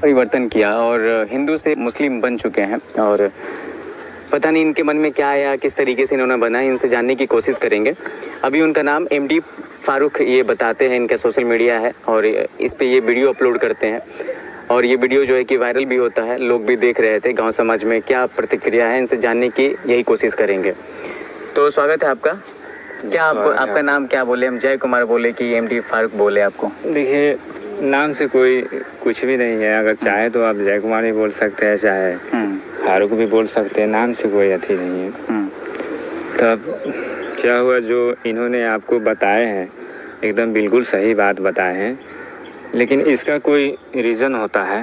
परिवर्तन किया और हिंदू से मुस्लिम बन चुके हैं और पता नहीं इनके मन में क्या आया, किस तरीके से इन्होंने बना, इनसे जानने की कोशिश करेंगे। अभी उनका नाम एमडी फारूक ये बताते हैं, इनका सोशल मीडिया है और इस पे ये वीडियो अपलोड करते हैं और ये वीडियो जो है कि वायरल भी होता है, लोग भी देख रहे थे। गांव समाज में क्या प्रतिक्रिया है, इनसे जानने की यही कोशिश करेंगे। तो स्वागत है आपका। क्या आपका नाम क्या बोले? हम जय कुमार बोले कि एमडी फारूक बोले आपको? देखिए, नाम से कोई कुछ भी नहीं है। अगर चाहे तो आप जय कुमार भी बोल सकते हैं, चाहे फारूक भी बोल सकते हैं। नाम से कोई अथी नहीं है। तब क्या हुआ, जो इन्होंने आपको बताए हैं एकदम बिल्कुल सही बात बताए हैं, लेकिन इसका कोई रीज़न होता है।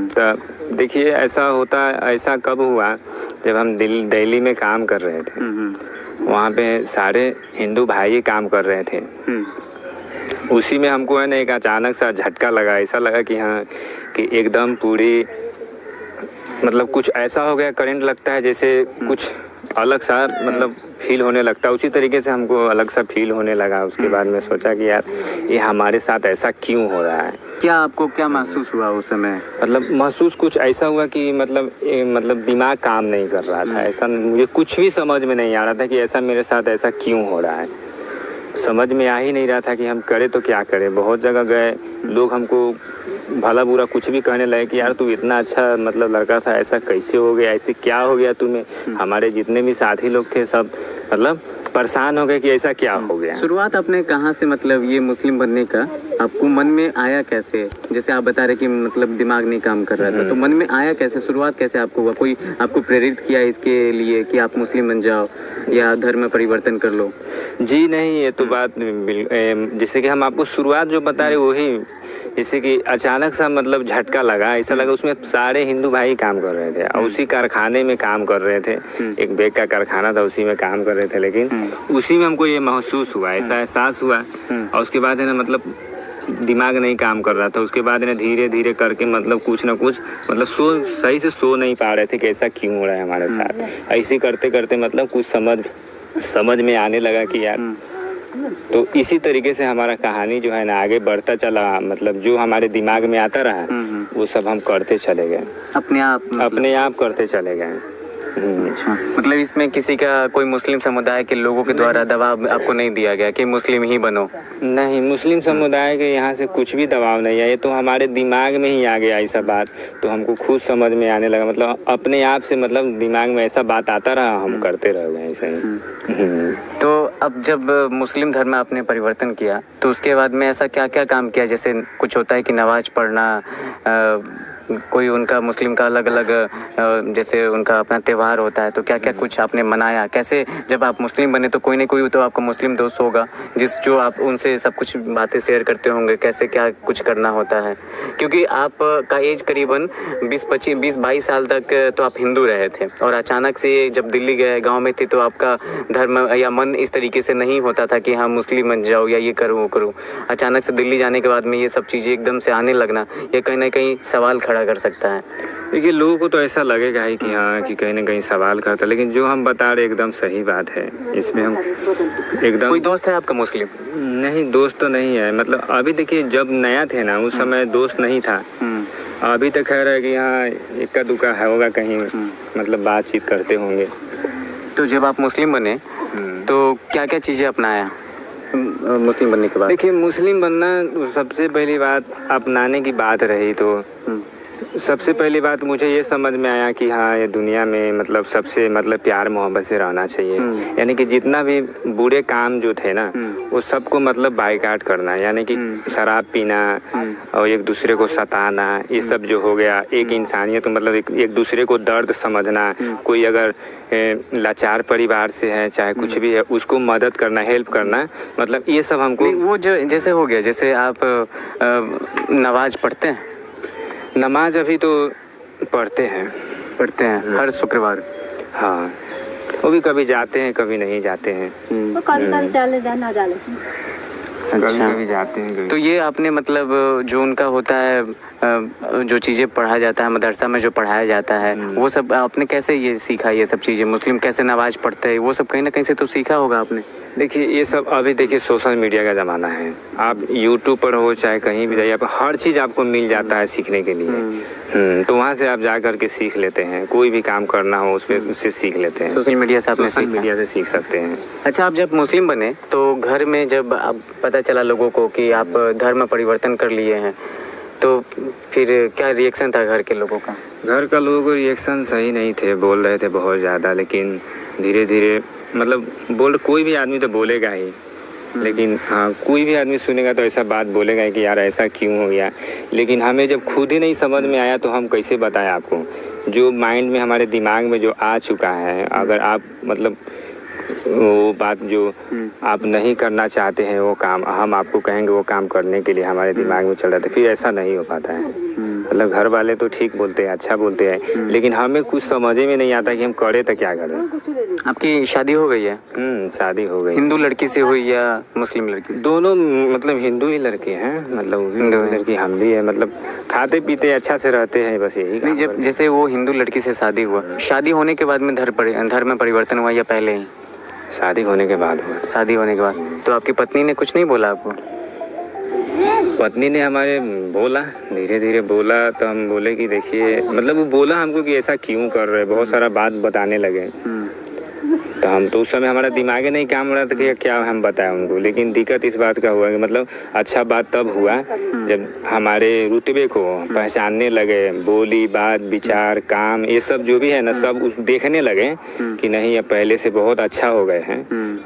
तब देखिए, ऐसा कब हुआ, जब हम दिल्ली में काम कर रहे थे। वहाँ पे सारे हिंदू भाई काम कर रहे थे। उसी में हमको है ना एक अचानक सा झटका लगा। ऐसा लगा कि हाँ, कि एकदम पूरी मतलब कुछ ऐसा हो गया, करंट लगता है जैसे कुछ अलग सा मतलब फील होने लगता है। उसी तरीके से हमको अलग सा फील होने लगा। उसके बाद में सोचा कि यार, ये हमारे साथ ऐसा क्यों हो रहा है। क्या आपको क्या महसूस हुआ उस समय? मतलब महसूस कुछ ऐसा हुआ कि मतलब दिमाग काम नहीं कर रहा था। ऐसा मुझे कुछ भी समझ में नहीं आ रहा था कि ऐसा मेरे साथ ऐसा क्यों हो रहा है। समझ में आ ही नहीं रहा था कि हम करें तो क्या करें। बहुत जगह गए, लोग हमको भला बुरा कुछ भी कहने लगे कि यार तू इतना अच्छा मतलब लड़का था, ऐसा कैसे हो गया, ऐसे क्या हो गया तुम्हें। हमारे जितने भी साथी लोग थे सब मतलब परेशान हो गए कि ऐसा क्या हो गया। शुरुआत आपने कहाँ से, मतलब ये मुस्लिम बनने का आपको मन में आया कैसे? जैसे आप बता रहे कि मतलब दिमाग नहीं काम कर रहा था, तो मन में आया कैसे, शुरुआत कैसे आपको हुआ? कोई आपको प्रेरित किया इसके लिए कि आप मुस्लिम बन जाओ या धर्म परिवर्तन कर लो? जी नहीं, ये तो बात जैसे कि हम आपको शुरुआत जो बता रहे वही, जैसे कि अचानक सा मतलब झटका लगा। ऐसा लगा उसमें सारे हिंदू भाई काम कर रहे थे और उसी कारखाने में काम कर रहे थे। एक बैग का कारखाना था, उसी में काम कर रहे थे। लेकिन उसी में हमको ये महसूस हुआ, ऐसा एहसास हुआ। और उसके बाद है ना मतलब दिमाग नहीं काम कर रहा था। उसके बाद है ना धीरे धीरे करके मतलब कुछ ना कुछ मतलब सही से सो नहीं पा रहे थे कि ऐसा क्यों हो रहा है हमारे साथ। ऐसे करते करते मतलब कुछ समझ में आने लगा कि यार, तो इसी तरीके से हमारा कहानी जो है ना आगे बढ़ता चला। मतलब जो हमारे दिमाग में आता रहा वो सब हम करते चले गए, अपने आप करते चले गए। अच्छा, मतलब इसमें किसी का कोई मुस्लिम समुदाय के लोगों के द्वारा दबाव आपको नहीं दिया गया कि मुस्लिम ही बनो? नहीं, मुस्लिम समुदाय के यहाँ से कुछ भी दबाव नहीं है। ये तो हमारे दिमाग में ही आ गया ऐसा बात, तो हमको खुद समझ में आने लगा। मतलब अपने आप से मतलब दिमाग में ऐसा बात आता रहा, हम करते रह गए ऐसा ही। तो अब जब मुस्लिम धर्म में आपने परिवर्तन किया तो उसके बाद में ऐसा क्या क्या काम किया? जैसे कुछ होता है कि नमाज पढ़ना, कोई उनका मुस्लिम का अलग अलग जैसे उनका अपना त्यौहार होता है, तो क्या क्या कुछ आपने मनाया? कैसे जब आप मुस्लिम बने तो कोई ना कोई तो आपका मुस्लिम दोस्त होगा जो आप उनसे सब कुछ बातें शेयर करते होंगे, कैसे क्या कुछ करना होता है? क्योंकि आप का एज करीबन 20-22 साल तक तो आप हिंदू रहे थे और अचानक से जब दिल्ली गए, गाँव में थे, तो आपका धर्म या मन इस तरीके से नहीं होता था कि हाँ मुस्लिम बन जाओ या ये करूँ वो करूँ। अचानक से दिल्ली जाने के बाद में ये सब चीज़ें एकदम से आने लगना, ये कहीं ना कहीं सवाल खड़ा कर सकता है। देखिए, लोगों को तो ऐसा लगेगा ही कि हाँ, कि कहीं ना कहीं सवाल करता, लेकिन जो हम बता रहे एकदम सही बात है। इसमें हम एकदम। कोई दोस्त है आपका मुस्लिम? नहीं, दोस्त तो नहीं है। मतलब अभी देखिए, जब नया थे ना उस समय दोस्त नहीं था। अभी तक खैर है कि हाँ इक्का दुक्का होगा कहीं, मतलब बातचीत करते होंगे। तो जब आप मुस्लिम बने तो क्या क्या चीज़ें अपनाया मुस्लिम बनने के बाद? देखिए, मुस्लिम बनना सबसे पहली बात अपनाने की बात रही तो सबसे पहली बात मुझे ये समझ में आया कि हाँ, ये दुनिया में मतलब सबसे मतलब प्यार मोहब्बत से रहना चाहिए। यानी कि जितना भी बुरे काम जो थे ना वो सबको मतलब बाइकाट करना, यानी कि शराब पीना और एक दूसरे को सताना, ये सब जो हो गया। एक इंसानियत तो मतलब एक दूसरे को दर्द समझना। कोई अगर लाचार परिवार से है, चाहे कुछ भी है, उसको मदद करना, हेल्प करना, मतलब ये सब हमको। वो जो जैसे हो गया, जैसे आप नमाज पढ़ते हैं? नमाज अभी तो पढ़ते हैं हर शुक्रवार? हाँ, वो भी कभी जाते हैं कभी नहीं जाते हैं। अच्छा। कभी जाते हैं कभी। तो ये आपने मतलब जो उनका होता है जो चीज़ें पढ़ा जाता है मदरसा में जो पढ़ाया जाता है वो सब आपने कैसे ये सीखा, ये सब चीज़ें मुस्लिम कैसे नमाज पढ़ते हैं वो सब कहीं ना कहीं से तो सीखा होगा आपने? देखिए ये सब अभी देखिए सोशल मीडिया का ज़माना है, आप यूट्यूब पर हो चाहे कहीं भी जाइए, आप हर चीज़ आपको मिल जाता है सीखने के लिए। तो वहाँ से आप जा कर के सीख लेते हैं, कोई भी काम करना हो उससे सीख लेते हैं। सोशल मीडिया से आपने सोशल सीखा? मीडिया से सीख सकते हैं। अच्छा, आप जब मुस्लिम बने तो घर में जब आप पता चला लोगों को कि आप धर्म परिवर्तन कर लिए हैं तो फिर क्या रिएक्शन था घर के लोगों का? घर का लोगों को रिएक्शन सही नहीं थे, बोल रहे थे बहुत ज़्यादा, लेकिन धीरे धीरे मतलब कोई भी आदमी तो बोलेगा ही, लेकिन हाँ कोई भी आदमी सुनेगा तो ऐसा बात बोलेगा ही कि यार ऐसा क्यों हो गया। लेकिन हमें जब खुद ही नहीं समझ में आया तो हम कैसे बताएं आपको, जो माइंड में हमारे दिमाग में जो आ चुका है, अगर आप मतलब वो बात जो आप नहीं करना चाहते हैं वो काम हम आपको कहेंगे वो काम करने के लिए हमारे दिमाग में चल रहा था, फिर ऐसा नहीं हो पाता है। मतलब घर वाले तो ठीक बोलते हैं, अच्छा बोलते हैं, लेकिन हमें कुछ समझ में नहीं आता कि हम करें तो क्या करें। आपकी शादी हो गई है? शादी हो गई। हिंदू लड़की से हुई या मुस्लिम लड़की से? दोनों मतलब हिंदू ही लड़के हैं, मतलब हिंदू लड़की हम भी है, मतलब खाते पीते अच्छा से रहते हैं, बस यही नहीं, जब जैसे वो हिंदू लड़की से शादी हुआ, शादी होने के बाद में धर्म में परिवर्तन हुआ या पहले ही? शादी होने के बाद हुआ। शादी होने के बाद तो आपकी पत्नी ने कुछ नहीं बोला आपको? पत्नी ने हमारे बोला, धीरे धीरे बोला, तो हम बोले कि देखिए मतलब वो बोला हमको कि ऐसा क्यों कर रहे, बहुत सारा बात बताने लगे। तो हम तो उस समय हमारा दिमाग ही नहीं काम हो रहा था कि क्या हम बताएं उनको, लेकिन दिक्कत इस बात का हुआ कि मतलब अच्छा बात तब हुआ जब हमारे रुतबे को पहचानने लगे, बोली बात विचार काम ये सब जो भी है ना सब उस देखने लगे कि नहीं अब पहले से बहुत अच्छा हो गए हैं,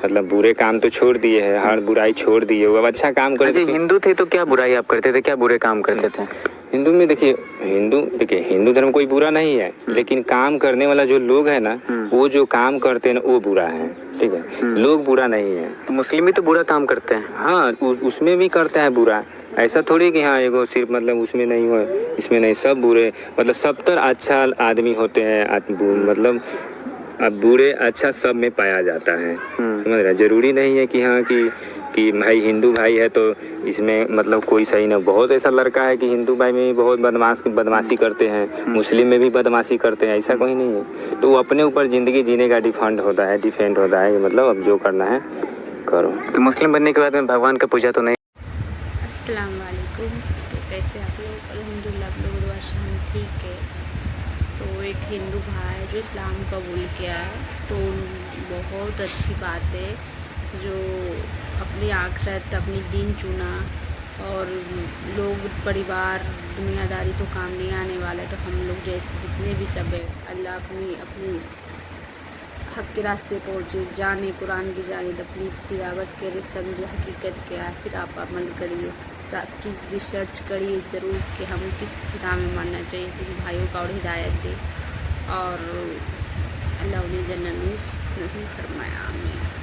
मतलब बुरे काम तो छोड़ दिए हैं, हर बुराई छोड़ दिए, अब अच्छा काम कर। हिंदू थे तो क्या बुराई आप करते थे, क्या बुरे काम करते थे? हिंदू में देखिए हिंदू धर्म कोई बुरा नहीं है, लेकिन काम करने वाला जो लोग है ना वो जो काम करते हैं ना वो बुरा है, ठीक है। लोग बुरा नहीं है। तो मुस्लिम भी तो बुरा काम करते हैं। हाँ उसमें भी करते हैं बुरा, ऐसा थोड़ी कि हाँ एगो सिर्फ मतलब उसमें नहीं हो इसमें नहीं, सब बुरे, मतलब 70 अच्छा आदमी होते हैं, मतलब अब बुरे अच्छा सब में पाया जाता है, समझ रहे। जरूरी नहीं है कि हाँ कि भाई हिंदू भाई है तो इसमें मतलब कोई सही ना, बहुत ऐसा लड़का है कि हिंदू भाई में भी बहुत बदमाशी करते हैं, मुस्लिम में भी बदमाशी करते हैं, ऐसा कोई नहीं है। तो वो अपने ऊपर ज़िंदगी जीने का डिपेंड होता है कि मतलब अब जो करना है करो। तो मुस्लिम बनने के बाद में भगवान का पूजा तो नहीं? अस्सलाम वालेकुम। तो कैसे आप लोग? अल्हम्दुलिल्लाह आप लोग दुआ से हम ठीक है। तो एक हिंदू भाई है जो इस्लाम कबूल किया है, तो बहुत अच्छी बात है, जो अपनी आखिरत अपनी दीन चुना, और लोग परिवार दुनियादारी तो काम नहीं आने वाला है, तो हम लोग जैसे जितने भी सब है अल्लाह अपनी हक़ के रास्ते पहुँचे, जाने कुरान की जानिब, अपनी तिलावत करें, समझे हकीकत क्या है, फिर आप अमल करिए, सब चीज़ रिसर्च करिए ज़रूर कि हम किस किताब में मानना चाहिए, क्योंकि भाइयों का और हिदायत दे, और अल्लाह उन्हें जन्नत में नसीब फरमाया। आमीन।